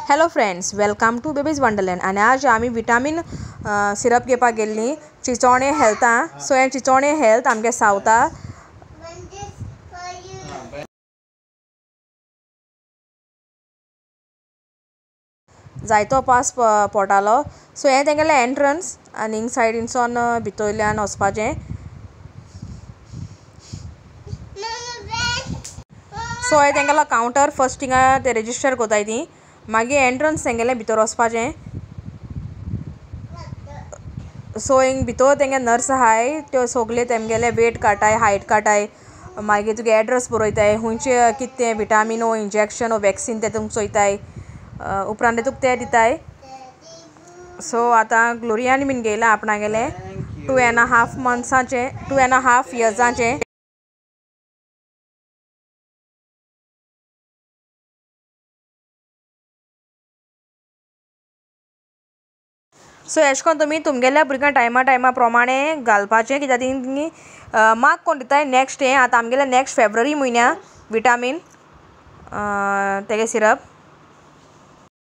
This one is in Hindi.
Hello friends, welcome to baby's wonderland. आनी आज आमी विटामीन सिरप घेवपाक गेल्ली चिचोणे हेल्था। सो हे चिचोणे हेल्थ आमगे सावता जायतो पास पडटालो। सो हे तेंगेले एंट्रन्स आनी हिंग सायडीनसून भितरल्यान वचपाचें। सो हे तेंगेलो कावंटर फर्स्ट थिंगा ते रेजिस्टर कोताय ती, मागीर एंट्रन्स तेंगेले भितर वचपाचें। सो हिंग भितर तेंगे नर्स आहाय, त्यो सोगले तेमगेले वेट काटाय, हायट काटाय, मागीर तुगे एड्रेस बरयताय, हुंयचे कितें विटामीन ओ इंजेक्शन ओ वॅक्सीन ते तुमकां चोयताय, उपरांत तुका ते दिताय। सो आतां ग्लोरियान बीन घेयला आपणागेले 2.5 मंथ्साचे 2.5 इयर्साचे। सो एश कोन्न तुमी तुमगेल्या भुरग्यांक टायमा प्रमाणे घालपाचें, कित्याक तीं मार्क कोन्न दिताय नेक्स्ट हें आतां आमगेलें नेक्स्ट फेब्रुवारी म्हयन्या विटामीन तेगे सिरप।